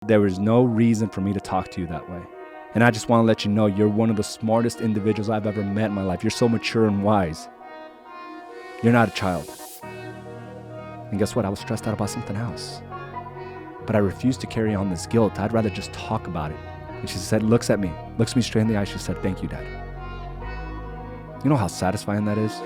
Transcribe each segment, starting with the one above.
There is no reason for me to talk to you that way. And I just want to let you know you're one of the smartest individuals I've ever met in my life. You're so mature and wise. You're not a child. And guess what? I was stressed out about something else. But I refused to carry on this guilt. I'd rather just talk about it. And she said, looks me straight in the eye. She said, "Thank you, Dad." You know how satisfying that is?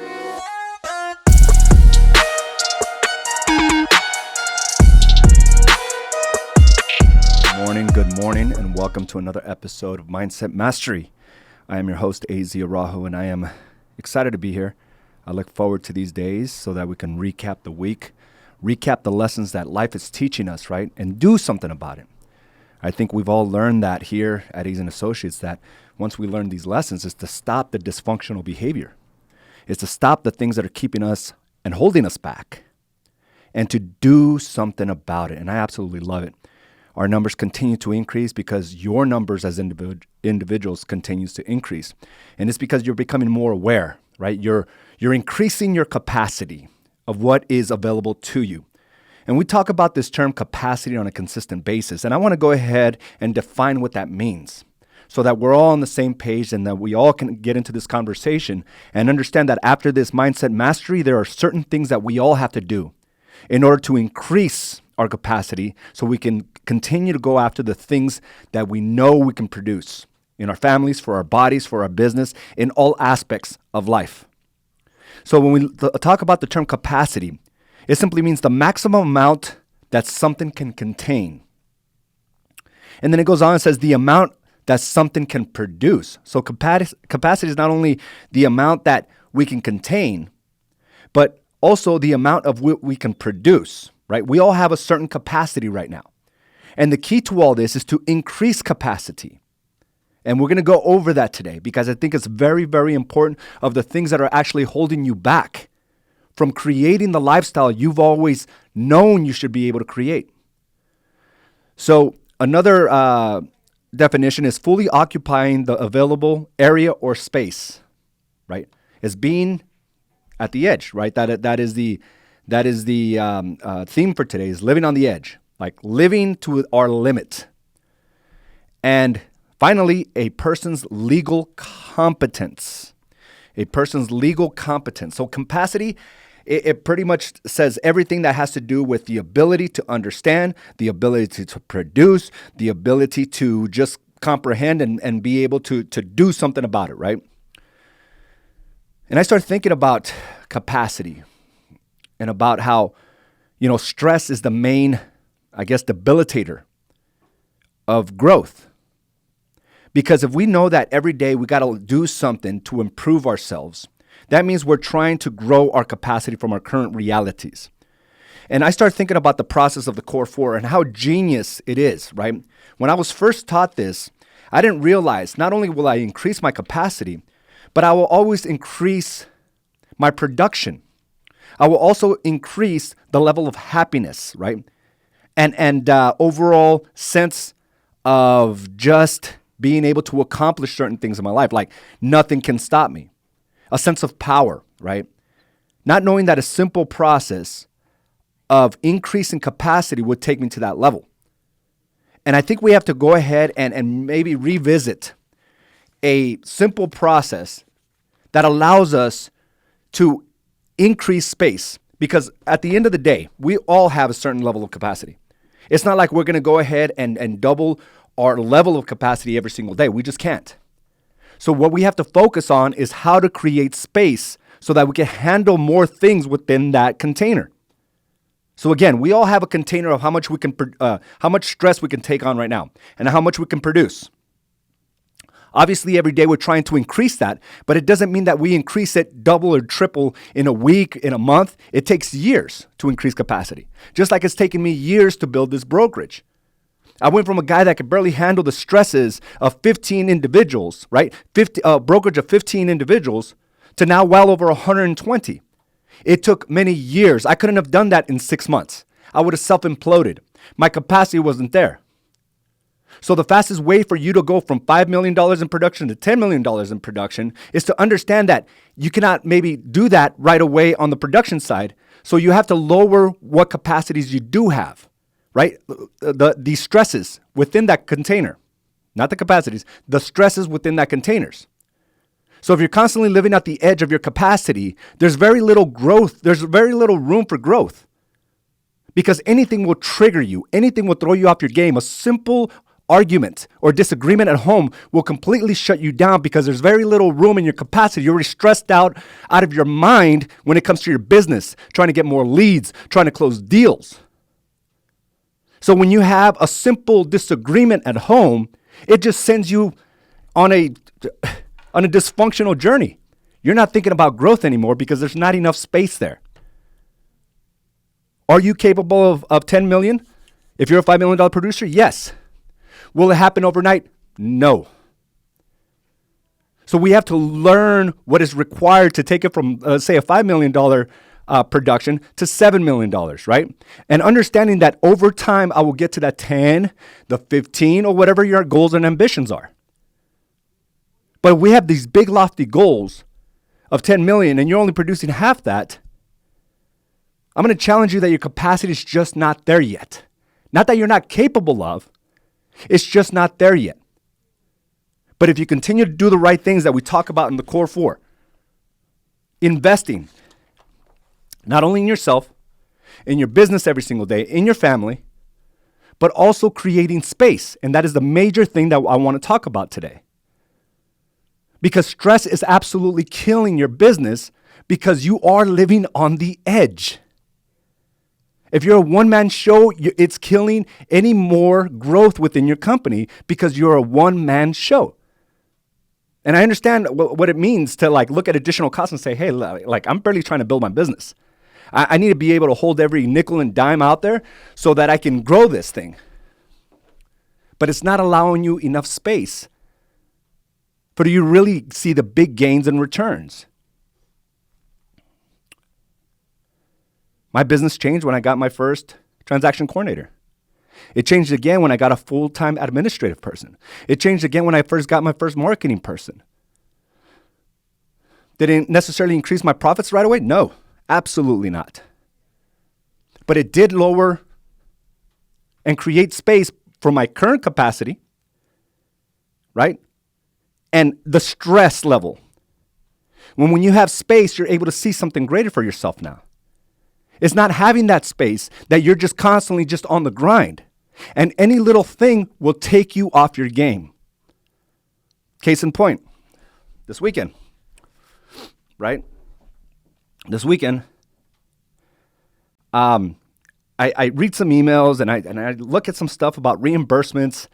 Good morning, and welcome to another episode of Mindset Mastery. I am your host, Araujo, and I am excited to be here. I look forward to these days so that we can recap the week, recap the lessons that life is teaching us, right? And do something about it. I think we've all learned that here at A's and Associates, that once we learn these lessons, is to stop the dysfunctional behavior. It's to stop the things that are keeping us and holding us back, and to do something about it. And I absolutely love it. Our numbers continue to increase because your numbers as individuals continues to increase. And it's because you're becoming more aware, right? You're increasing your capacity of what is available to you. And we talk about this term capacity on a consistent basis. And I want to go ahead and define what that means so that we're all on the same page and that we all can get into this conversation and understand that after this mindset mastery, there are certain things that we all have to do in order to increase our capacity so we can continue to go after the things that we know we can produce in our families, for our bodies, for our business, in all aspects of life. So when we talk about the term capacity, it simply means the maximum amount that something can contain. And then it goes on and says the amount that something can produce. So capacity is not only the amount that we can contain, but also the amount of what we can produce. Right? We all have a certain capacity right now. And the key to all this is to increase capacity. And we're going to go over that today because I think it's very, very important of the things that are actually holding you back from creating the lifestyle you've always known you should be able to create. So another definition is fully occupying the available area or space, right? It's being at the edge, right? That is the theme for today, is living on the edge, like living to our limit. And finally, a person's legal competence. A person's legal competence. So capacity, it pretty much says everything that has to do with the ability to understand, the ability to produce, the ability to just comprehend and be able to do something about it, right? And I started thinking about capacity and about how, stress is the main, debilitator of growth. Because if we know that every day we got to do something to improve ourselves, that means we're trying to grow our capacity from our current realities. And I started thinking about the process of the Core 4 and how genius it is, right? When I was first taught this, I didn't realize not only will I increase my capacity, but I will always increase my production. I will also increase the level of happiness, right? And overall sense of just being able to accomplish certain things in my life, like nothing can stop me. A sense of power, right? Not knowing that a simple process of increasing capacity would take me to that level. And I think we have to go ahead and maybe revisit a simple process that allows us to increase space, because at the end of the day, we all have a certain level of capacity. It's not like we're going to go ahead and double our level of capacity every single day. We just can't. So what we have to focus on is how to create space so that we can handle more things within that container. So again, we all have a container of how much stress we can take on right now and how much we can produce. Obviously, every day we're trying to increase that, but it doesn't mean that we increase it double or triple in a week, in a month. It takes years to increase capacity, just like it's taken me years to build this brokerage. I went from a guy that could barely handle the stresses of 15 individuals, right? Brokerage of 15 individuals to now well over 120. It took many years. I couldn't have done that in 6 months. I would have self-imploded. My capacity wasn't there. So the fastest way for you to go from $5 million in production to $10 million in production is to understand that you cannot maybe do that right away on the production side. So you have to lower what capacities you do have right? The stresses within that container, not the capacities, the stresses within that containers. So if you're constantly living at the edge of your capacity, there's very little growth. There's very little room for growth because anything will trigger you. Anything will throw you off your game. A simple argument or disagreement at home will completely shut you down because there's very little room in your capacity. You're already stressed out of your mind when it comes to your business, trying to get more leads, trying to close deals. So when you have a simple disagreement at home, it just sends you on a dysfunctional journey. You're not thinking about growth anymore because there's not enough space there. Are you capable of 10 million? If you're a $5 million producer, yes. Will it happen overnight? No. So we have to learn what is required to take it from, say, a $5 million production to $7 million, right? And understanding that over time, I will get to that 10, the 15, or whatever your goals and ambitions are. But we have these big lofty goals of 10 million and you're only producing half that. I'm going to challenge you that your capacity is just not there yet. Not that you're not capable of, it's just not there yet. But if you continue to do the right things that we talk about in the core four, investing, not only in yourself, in your business every single day, in your family, but also creating space. And that is the major thing that I want to talk about today. Because stress is absolutely killing your business because you are living on the edge. If you're a one-man show, it's killing any more growth within your company because you're a one-man show. And I understand what it means to look at additional costs and say, hey, I'm barely trying to build my business. I need to be able to hold every nickel and dime out there so that I can grow this thing. But it's not allowing you enough space for you really see the big gains and returns. My business changed when I got my first transaction coordinator. It changed again when I got a full-time administrative person. It changed again when I first got my first marketing person. Did it necessarily increase my profits right away? No, absolutely not. But it did lower and create space for my current capacity, right? And the stress level. When you have space, you're able to see something greater for yourself now. It's not having that space that you're just constantly just on the grind. And any little thing will take you off your game. Case in point, this weekend, right? This weekend, I read some emails and I look at some stuff about reimbursements.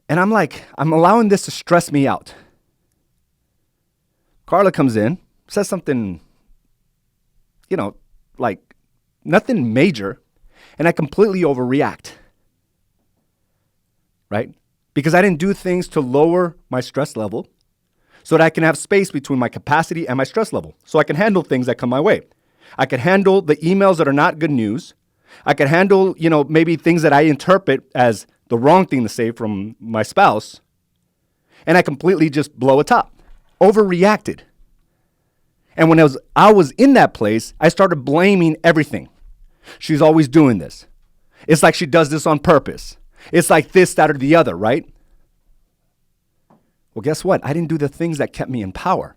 And I'm allowing this to stress me out. Carla comes in, says something, nothing major, and I completely overreact, right? Because I didn't do things to lower my stress level so that I can have space between my capacity and my stress level, so I can handle things that come my way. I can handle the emails that are not good news. I can handle, maybe things that I interpret as the wrong thing to say from my spouse, and I completely just blow it up, overreacted. And when I was in that place, I started blaming everything. She's always doing this. It's like she does this on purpose. It's like this, that, or the other, right? Well, guess what? I didn't do the things that kept me in power.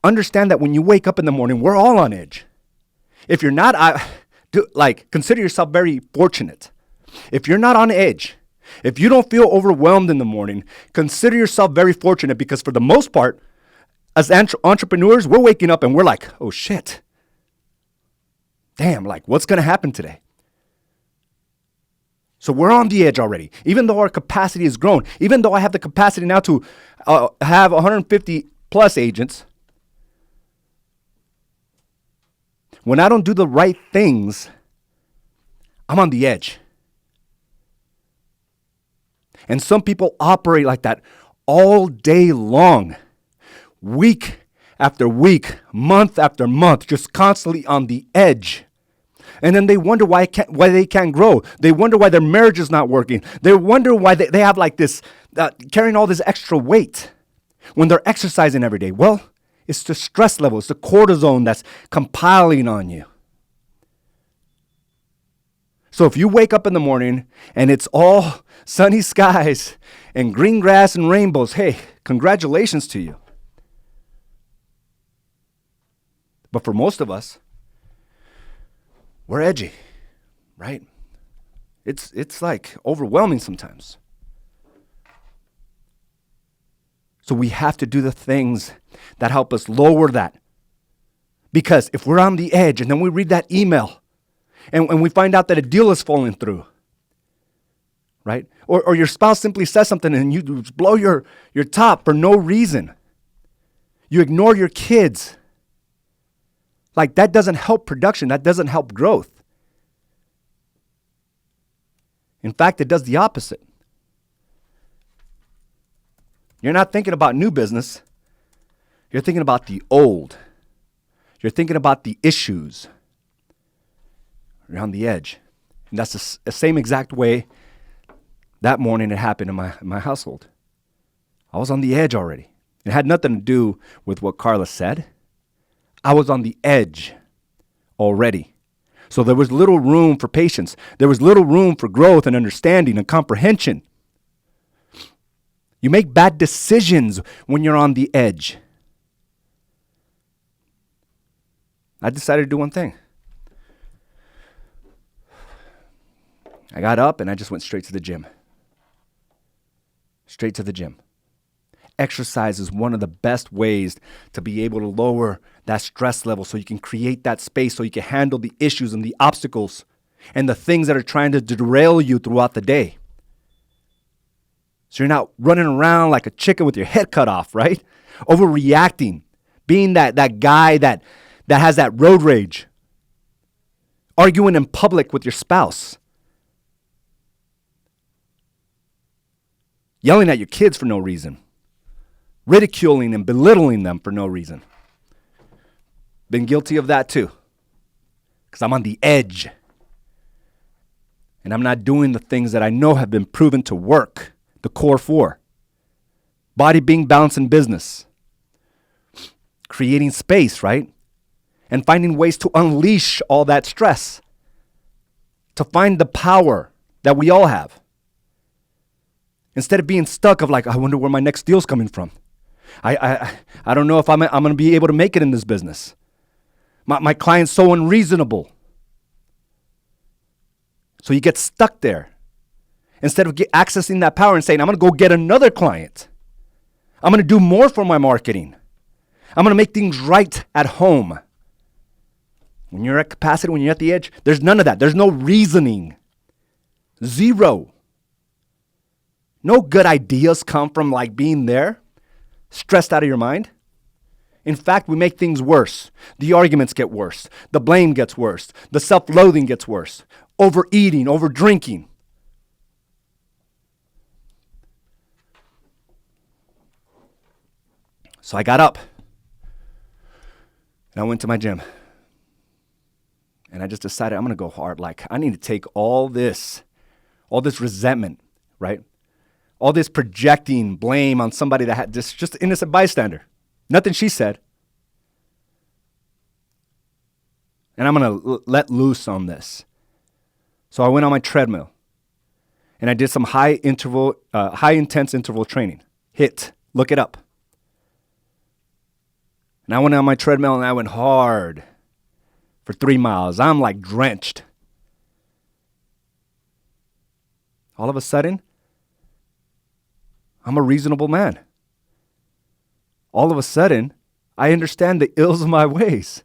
Understand that when you wake up in the morning, we're all on edge. If you're not, consider yourself very fortunate. If you're not on edge, if you don't feel overwhelmed in the morning, consider yourself very fortunate because for the most part, as entrepreneurs, we're waking up and we're like, oh shit. Damn, what's going to happen today? So we're on the edge already. Even though our capacity has grown, even though I have the capacity now to have 150 plus agents, when I don't do the right things, I'm on the edge. And some people operate like that all day long, week after week, month after month, just constantly on the edge. And then they wonder why they can't grow. They wonder why their marriage is not working. They wonder why they have this, carrying all this extra weight when they're exercising every day. Well, it's the stress level. It's the cortisone that's compiling on you. So if you wake up in the morning and it's all sunny skies and green grass and rainbows, hey, congratulations to you. But for most of us, we're edgy, right? It's like overwhelming sometimes. So we have to do the things that help us lower that. Because if we're on the edge and then we read that email and we find out that a deal is falling through, right? Or your spouse simply says something and you blow your top for no reason. You ignore your kids. Like, that doesn't help production. That doesn't help growth. In fact, it does the opposite. You're not thinking about new business. You're thinking about the old. You're thinking about the issues. You're on the edge. And that's the same exact way that morning it happened in my household. I was on the edge already. It had nothing to do with what Carla said. I was on the edge already. So there was little room for patience. There was little room for growth and understanding and comprehension. You make bad decisions when you're on the edge. I decided to do one thing. I got up and I just went straight to the gym. Straight to the gym. Exercise is one of the best ways to be able to lower that stress level so you can create that space so you can handle the issues and the obstacles and the things that are trying to derail you throughout the day. So you're not running around like a chicken with your head cut off, right? Overreacting, being that guy that has that road rage, arguing in public with your spouse, yelling at your kids for no reason, ridiculing and belittling them for no reason. Been guilty of that too, because I'm on the edge. And I'm not doing the things that I know have been proven to work, the core four. Body being balanced in business. Creating space, right? And finding ways to unleash all that stress. To find the power that we all have. Instead of being stuck of like, I wonder where my next deal's coming from. I don't know if I'm going to be able to make it in this business. My client's so unreasonable. So you get stuck there. Instead of accessing that power and saying, I'm going to go get another client. I'm going to do more for my marketing. I'm going to make things right at home. When you're at capacity, when you're at the edge, there's none of that. There's no reasoning. Zero. No good ideas come from like being there, stressed out of your mind. In fact, we make things worse. The arguments get worse. The blame gets worse. The self-loathing gets worse. Overeating, over-drinking. So I got up and I went to my gym. And I just decided I'm going to go hard. Like, I need to take all this resentment, right? All this projecting blame on somebody that had just an innocent bystander. Nothing she said. And I'm going to let loose on this. So I went on my treadmill. And I did some high intense interval training. HIIT. Look it up. And I went on my treadmill and I went hard for 3 miles. I'm like drenched. All of a sudden, I'm a reasonable man. All of a sudden, I understand the ills of my ways.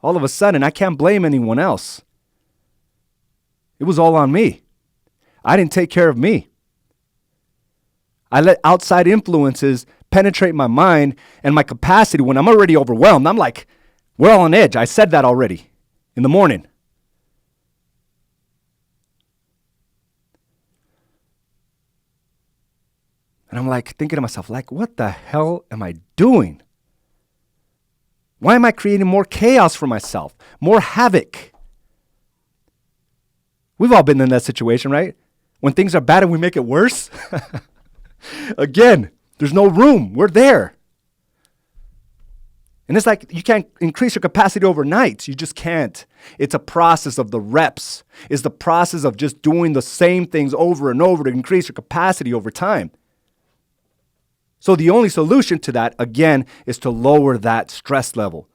All of a sudden, I can't blame anyone else. It was all on me. I didn't take care of me. I let outside influences penetrate my mind and my capacity when I'm already overwhelmed. I'm like, we're all on edge. I said that already in the morning. And I'm like thinking to myself, like, what the hell am I doing? Why am I creating more chaos for myself? More havoc? We've all been in that situation, right? When things are bad and we make it worse. Again, there's no room. We're there. And it's like you can't increase your capacity overnight. You just can't. It's a process of the reps. It's the process of just doing the same things over and over to increase your capacity over time. So the only solution to that, again, is to lower that stress level,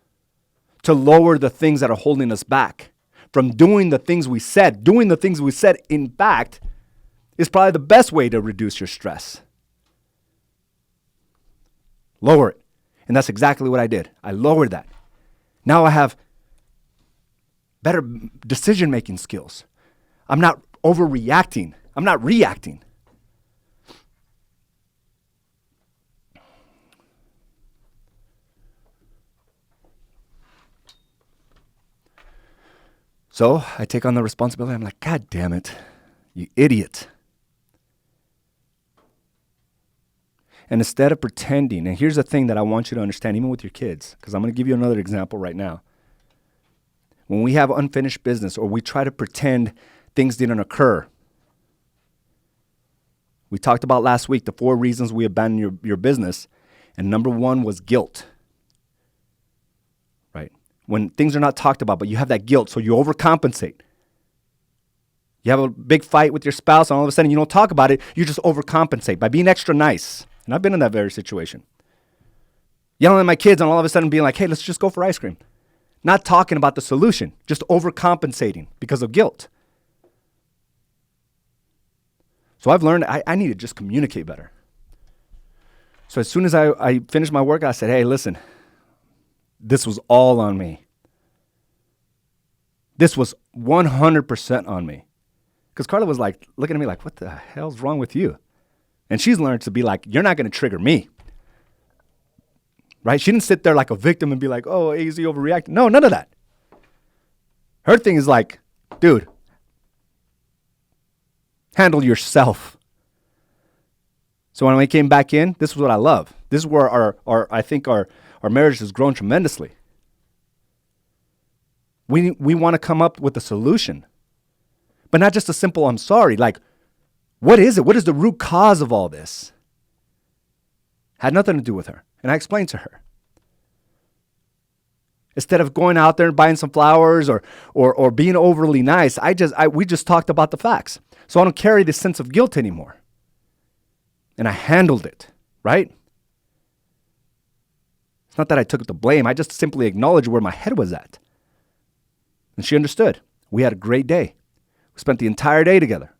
to lower the things that are holding us back from doing the things we said. Doing the things we said, in fact, is probably the best way to reduce your stress. Lower it. And that's exactly what I did. I lowered that. Now I have better decision-making skills. I'm not overreacting. I'm not reacting. So I take on the responsibility. I'm like, God damn it, you idiot. And instead of pretending, and here's the thing that I want you to understand, even with your kids, because I'm going to give you another example right now. When we have unfinished business or we try to pretend things didn't occur, we talked about last week the 4 reasons we abandoned your business, and number 1 was guilt. Right? When things are not talked about, but you have that guilt, so you overcompensate. You have a big fight with your spouse, and all of a sudden you don't talk about it, you just overcompensate by being extra nice. And I've been in that very situation. Yelling at my kids and all of a sudden being like, hey, let's just go for ice cream. Not talking about the solution, just overcompensating because of guilt. So I've learned I need to just communicate better. So as soon as I finished my work, I said, hey, listen, this was all on me. This was 100% on me. Because Carla was like looking at me like, what the hell's wrong with you? And she's learned to be like, you're not going to trigger me. Right? She didn't sit there like a victim and be like, oh, AZ overreacting. No, none of that. Her thing is like, dude, handle yourself. So when I came back in, this is what I love. This is where I think our marriage has grown tremendously. We want to come up with a solution. But not just a simple, I'm sorry. Like, what is it? What is the root cause of all this? Had nothing to do with her. And I explained to her. Instead of going out there and buying some flowers or being overly nice, we just talked about the facts. So I don't carry this sense of guilt anymore. And I handled it, right? It's not that I took the blame. I just simply acknowledged where my head was at. And she understood. We had a great day. We spent the entire day together.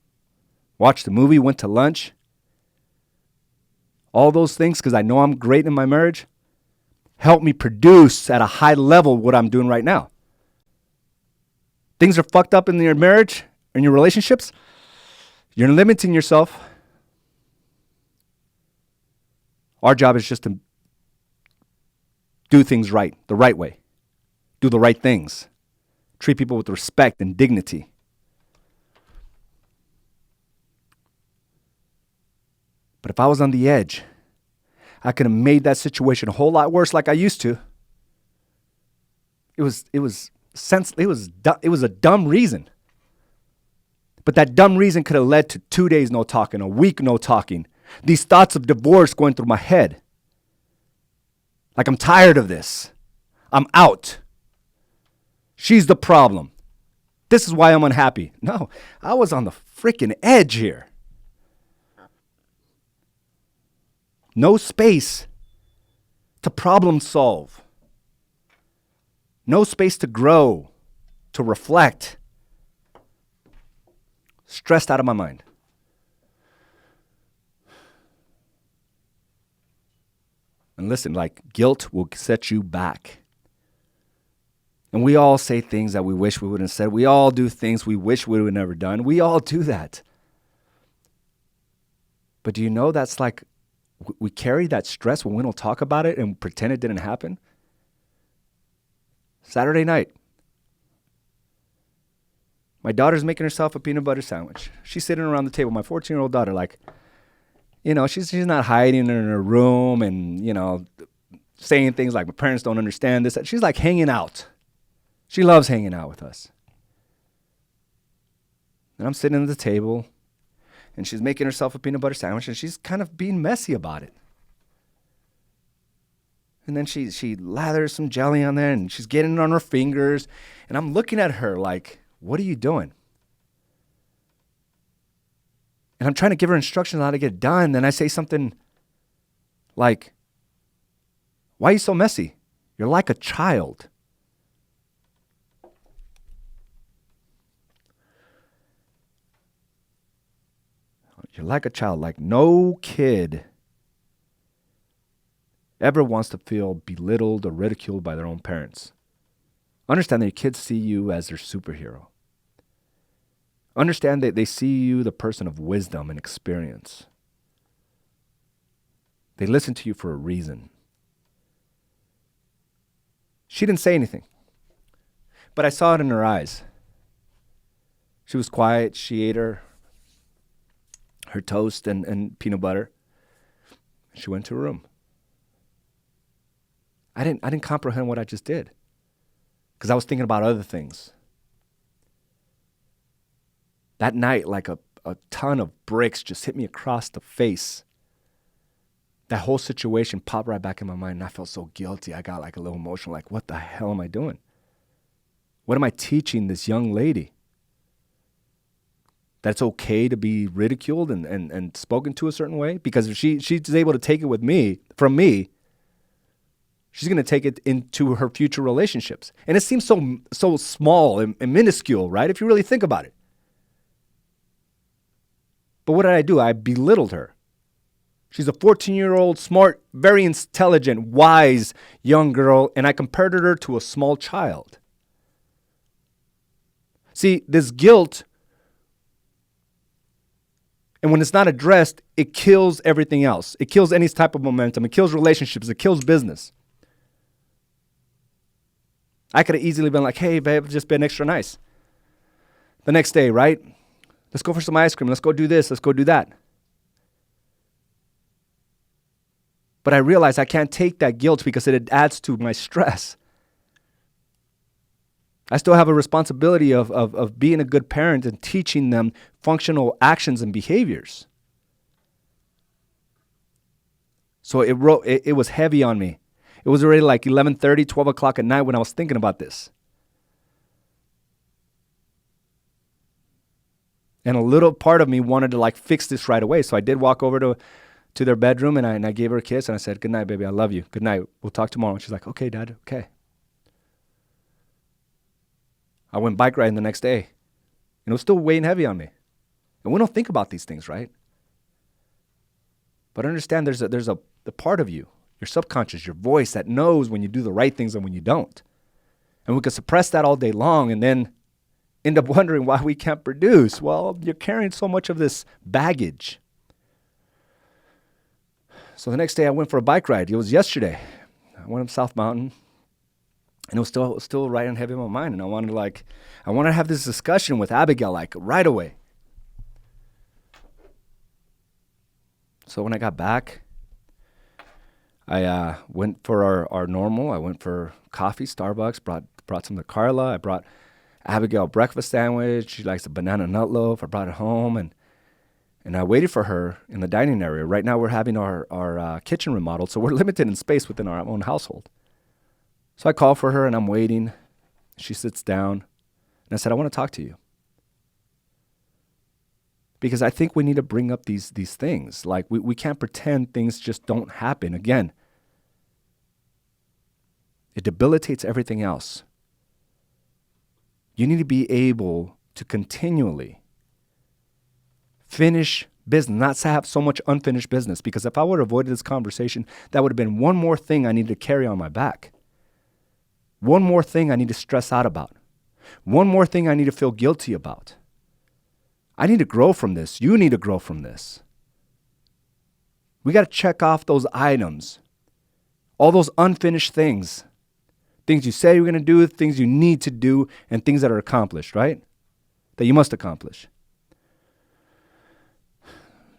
Watched the movie, went to lunch. All those things, because I know I'm great in my marriage, help me produce at a high level what I'm doing right now. Things are fucked up in your marriage, in your relationships. You're limiting yourself. Our job is just to do things right, the right way. Do the right things. Treat people with respect and dignity. But if I was on the edge, I could have made that situation a whole lot worse like I used to. It was a dumb reason. But that dumb reason could have led to 2 days no talking, a week no talking. These thoughts of divorce going through my head. Like, I'm tired of this. I'm out. She's the problem. This is why I'm unhappy. No, I was on the freaking edge here. No space to problem solve. No space to grow, to reflect. Stressed out of my mind. And listen, like, guilt will set you back. And we all say things that we wish we wouldn't have said. We all do things we wish we would have never done. We all do that. But do you know that's like, we carry that stress when we don't talk about it and pretend it didn't happen? Saturday night, my daughter's making herself a peanut butter sandwich. She's sitting around the table, my 14-year-old daughter, like, she's not hiding in her room and, saying things like, my parents don't understand this. She's like hanging out. She loves hanging out with us. And I'm sitting at the table, and she's making herself a peanut butter sandwich, and she's kind of being messy about it. And then she lathers some jelly on there and she's getting it on her fingers. And I'm looking at her like, what are you doing? And I'm trying to give her instructions on how to get it done. Then I say something like, why are you so messy? You're like a child. You're like a child. Like no kid ever wants to feel belittled or ridiculed by their own parents. Understand that your kids see you as their superhero. Understand that they see you the person of wisdom and experience. They listen to you for a reason. She didn't say anything, but I saw it in her eyes. She was quiet. She ate her toast and peanut butter. She went to her room. I didn't comprehend what I just did because I was thinking about other things. That night, like a ton of bricks just hit me across the face. That whole situation popped right back in my mind, and I felt so guilty. I got like a little emotional, like, what the hell am I doing? What am I teaching this young lady? That it's okay to be ridiculed and spoken to a certain way? Because if she's able to take it from me, she's going to take it into her future relationships. And it seems so small and minuscule, right? If you really think about it. But what did I do? I belittled her. She's a 14-year-old, smart, very intelligent, wise young girl, and I compared her to a small child. See, this guilt, and when it's not addressed, it kills everything else. It kills any type of momentum. It kills relationships. It kills business. I could have easily been like, hey, babe, just been extra nice. The next day, right? Let's go for some ice cream. Let's go do this. Let's go do that. But I realized I can't take that guilt because it adds to my stress. I still have a responsibility of being a good parent and teaching them functional actions and behaviors. So it was heavy on me. It was already like 11:30, 12 o'clock at night when I was thinking about this. And a little part of me wanted to like fix this right away. So I did walk over to their bedroom and I gave her a kiss and I said, good night, baby. I love you. Good night. We'll talk tomorrow. And she's like, okay, Dad. Okay. I went bike riding the next day. And it was still weighing heavy on me. And we don't think about these things, right? But understand there's a part of you, your subconscious, your voice that knows when you do the right things and when you don't. And we can suppress that all day long and then end up wondering why we can't produce. Well, you're carrying so much of this baggage. So the next day I went for a bike ride. It was yesterday. I went up South Mountain. And it was still right and heavy in my mind. And I wanted to have this discussion with Abigail like right away. So when I got back, I went for our normal. I went for coffee, Starbucks, brought some to Carla. I brought Abigail a breakfast sandwich. She likes a banana nut loaf. I brought it home and I waited for her in the dining area. Right now we're having our kitchen remodeled, so we're limited in space within our own household. So I call for her and I'm waiting. She sits down and I said, I want to talk to you. Because I think we need to bring up these things. Like we can't pretend things just don't happen. Again, it debilitates everything else. You need to be able to continually finish business, not to have so much unfinished business. Because if I would have avoided this conversation, that would have been one more thing I needed to carry on my back. One more thing I need to stress out about. One more thing I need to feel guilty about. I need to grow from this. You need to grow from this. We got to check off those items. All those unfinished things. Things you say you're going to do, things you need to do, and things that are accomplished, right? That you must accomplish.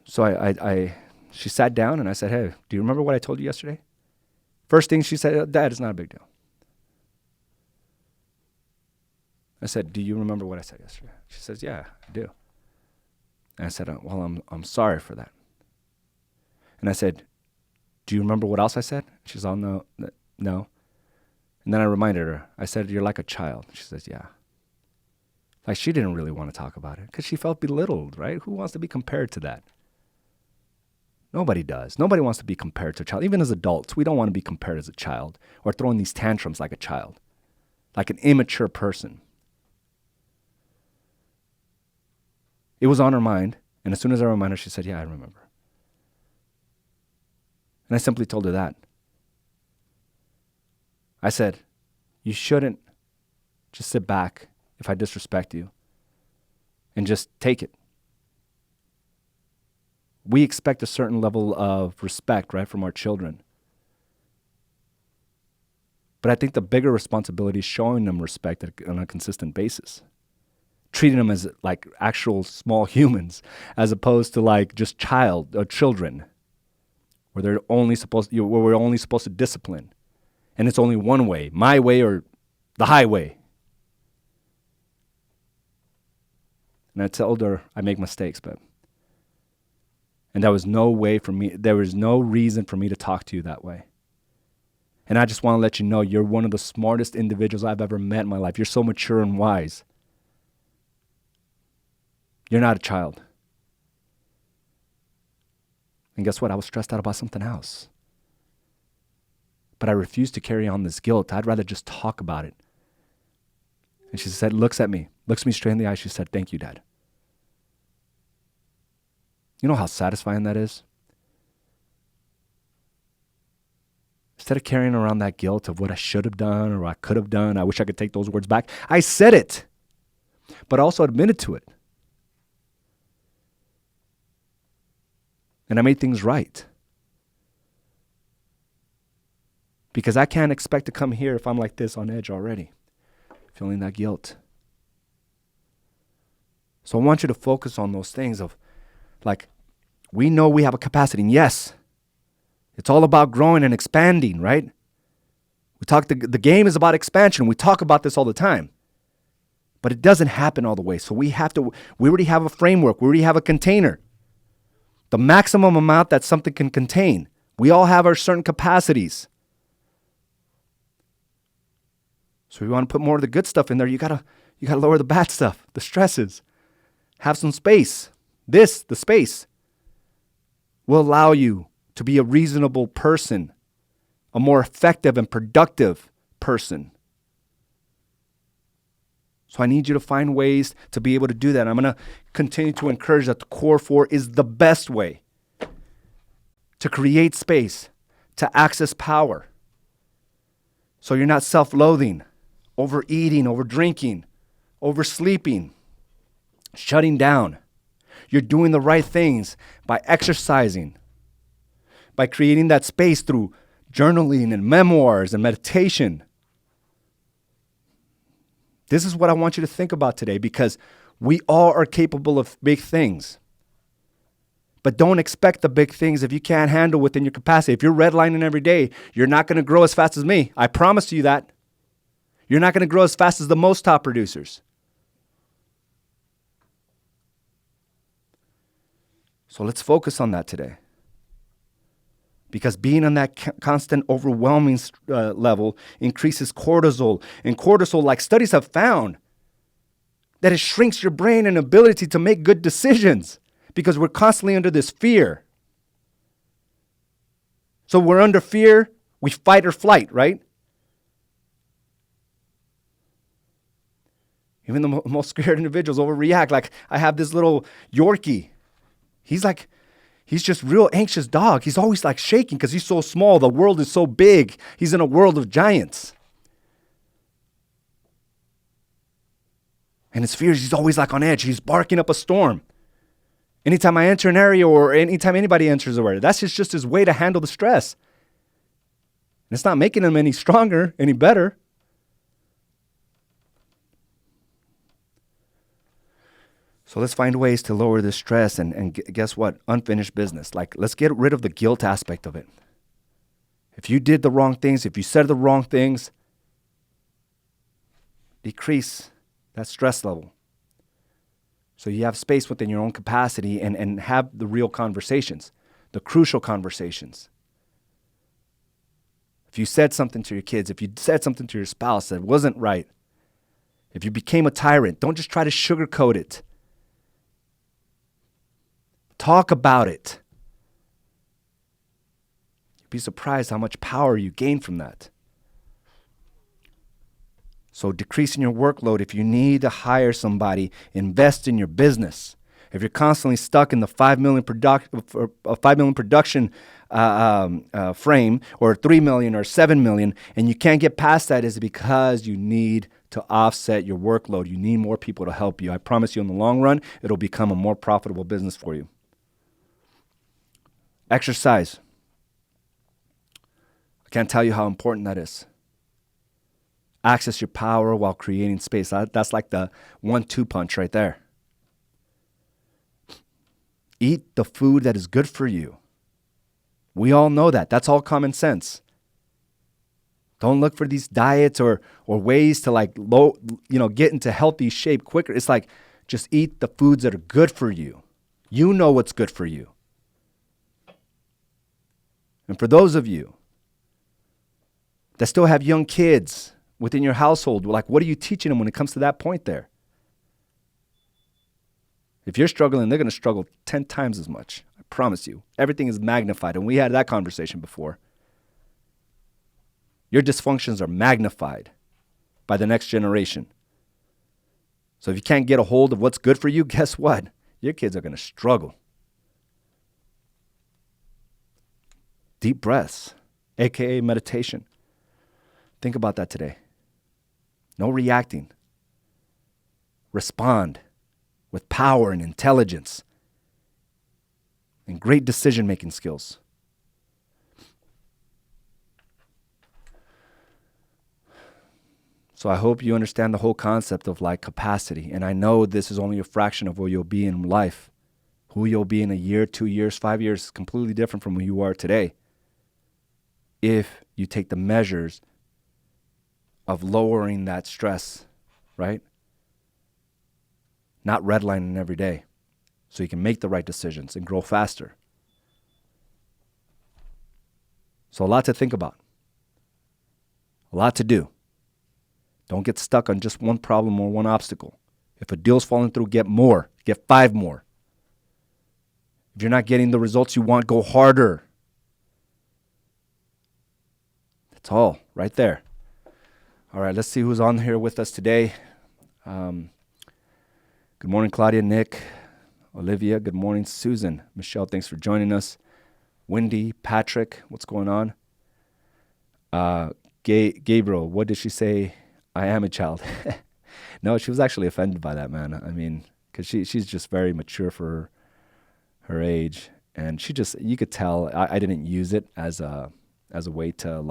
So she sat down and I said, hey, do you remember what I told you yesterday? First thing she said, Dad, it's not a big deal. I said, do you remember what I said yesterday? She says, yeah, I do. And I said, well, I'm sorry for that. And I said, do you remember what else I said? She's all, no. And then I reminded her, I said, you're like a child. She says, yeah. Like she didn't really want to talk about it because she felt belittled, right? Who wants to be compared to that? Nobody does. Nobody wants to be compared to a child. Even as adults, we don't want to be compared as a child or throwing these tantrums like a child, like an immature person. It was on her mind. And as soon as I reminded her, she said, yeah, I remember. And I simply told her that. I said, you shouldn't just sit back if I disrespect you and just take it. We expect a certain level of respect, right, from our children. But I think the bigger responsibility is showing them respect on a consistent basis. Treating them as like actual small humans as opposed to like just children where we're only supposed to discipline. And it's only one way, my way or the highway. And I told her I make mistakes, and there was no reason for me to talk to you that way. And I just want to let you know you're one of the smartest individuals I've ever met in my life. You're so mature and wise. You're not a child. And guess what? I was stressed out about something else. But I refused to carry on this guilt. I'd rather just talk about it. And she said, looks me straight in the eye. She said, thank you, Dad. You know how satisfying that is? Instead of carrying around that guilt of what I should have done or what I could have done, I wish I could take those words back. I said it, but also admitted to it. And I made things right. Because I can't expect to come here if I'm like this on edge already, feeling that guilt. So I want you to focus on those things of like, we know we have a capacity. And yes, it's all about growing and expanding, right? The game is about expansion. We talk about this all the time. But it doesn't happen all the way. So we already have a framework. We already have a container. The maximum amount that something can contain. We all have our certain capacities. So if you want to put more of the good stuff in there, you gotta lower the bad stuff, the stresses. Have some space. The space, will allow you to be a reasonable person, a more effective and productive person. So I need you to find ways to be able to do that. I'm going to continue to encourage that the Core 4 is the best way to create space, to access power. So you're not self-loathing, overeating, overdrinking, oversleeping, shutting down. You're doing the right things by exercising, by creating that space through journaling and memoirs and meditation. This is what I want you to think about today, because we all are capable of big things. But don't expect the big things if you can't handle within your capacity. If you're redlining every day, you're not going to grow as fast as me. I promise you that. You're not going to grow as fast as the most top producers. So let's focus on that today. Because being on that constant overwhelming level increases cortisol. And cortisol, like studies have found, that it shrinks your brain and ability to make good decisions. Because we're constantly under this fear. So we're under fear, we fight or flight, right? Even the most scared individuals overreact. Like I have this little Yorkie. He's just real anxious dog. He's always like shaking because he's so small. The world is so big. He's in a world of giants. And his fears, he's always like on edge. He's barking up a storm. Anytime I enter an area or anytime anybody enters an area, that's just his way to handle the stress. And it's not making him any stronger, any better. So let's find ways to lower this stress and guess what? Unfinished business. Like, let's get rid of the guilt aspect of it. If you did the wrong things, if you said the wrong things, decrease that stress level. So you have space within your own capacity and have the real conversations, the crucial conversations. If you said something to your kids, if you said something to your spouse that wasn't right, if you became a tyrant, don't just try to sugarcoat it. Talk about it. You'd be surprised how much power you gain from that. So decreasing your workload. If you need to hire somebody, invest in your business. If you're constantly stuck in the 5 million production frame, or 3 million or 7 million, and you can't get past that, is because you need to offset your workload. You need more people to help you. I promise you, in the long run, it'll become a more profitable business for you. Exercise. I can't tell you how important that is. Access your power while creating space. That's like the 1-2 punch right there. Eat the food that is good for you. We all know that. That's all common sense. Don't look for these diets or ways to get into healthy shape quicker. It's like, just eat the foods that are good for you. You know what's good for you. And for those of you that still have young kids within your household, like, what are you teaching them when it comes to that point there? If you're struggling, they're going to struggle 10 times as much. I promise you. Everything is magnified. And we had that conversation before. Your dysfunctions are magnified by the next generation. So if you can't get a hold of what's good for you, guess what? Your kids are going to struggle. Deep breaths, aka meditation. Think about that today. No reacting. Respond with power and intelligence and great decision-making skills. So I hope you understand the whole concept of capacity. And I know this is only a fraction of where you'll be in life. Who you'll be in a year, 2 years, 5 years is completely different from who you are today. If you take the measures of lowering that stress, right? Not redlining every day, so you can make the right decisions and grow faster. So a lot to think about. A lot to do. Don't get stuck on just one problem or one obstacle. If a deal's falling through, get more. Get 5 more. If you're not getting the results you want, go harder. That's all right there. All right, let's see who's on here with us today. Good morning, Claudia, Nick, Olivia. Good morning, Susan. Michelle, thanks for joining us. Wendy, Patrick, what's going on? Gabriel, what did she say? I am a child. No, she was actually offended by that, man. I mean, because she's just very mature for her age. And you could tell, I didn't use it as a way to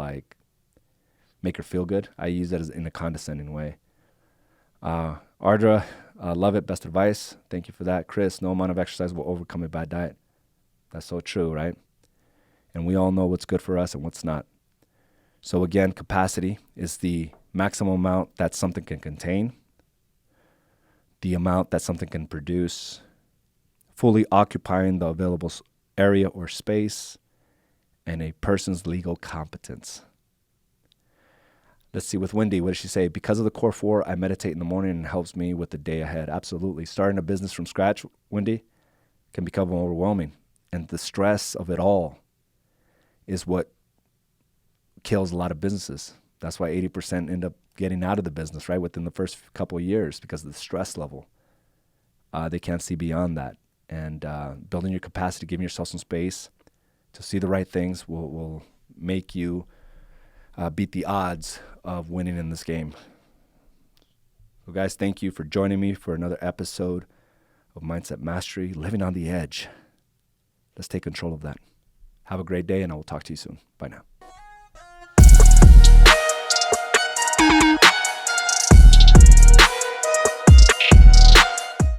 make her feel good. I use it in a condescending way. Ardra, love it. Best advice. Thank you for that. Chris, no amount of exercise will overcome a bad diet. That's so true, right? And we all know what's good for us and what's not. So again, capacity is the maximum amount that something can contain, the amount that something can produce, fully occupying the available area or space, and a person's legal competence. Let's see, with Wendy, what does she say? Because of the core 4, I meditate in the morning and it helps me with the day ahead. Absolutely. Starting a business from scratch, Wendy, can become overwhelming. And the stress of it all is what kills a lot of businesses. That's why 80% end up getting out of the business, right, within the first couple of years because of the stress level. They can't see beyond that. And building your capacity, giving yourself some space to see the right things will make you beat the odds of winning in this game. So guys, thank you for joining me for another episode of Mindset Mastery, Living on the Edge. Let's take control of that. Have a great day, and I will talk to you soon. Bye now.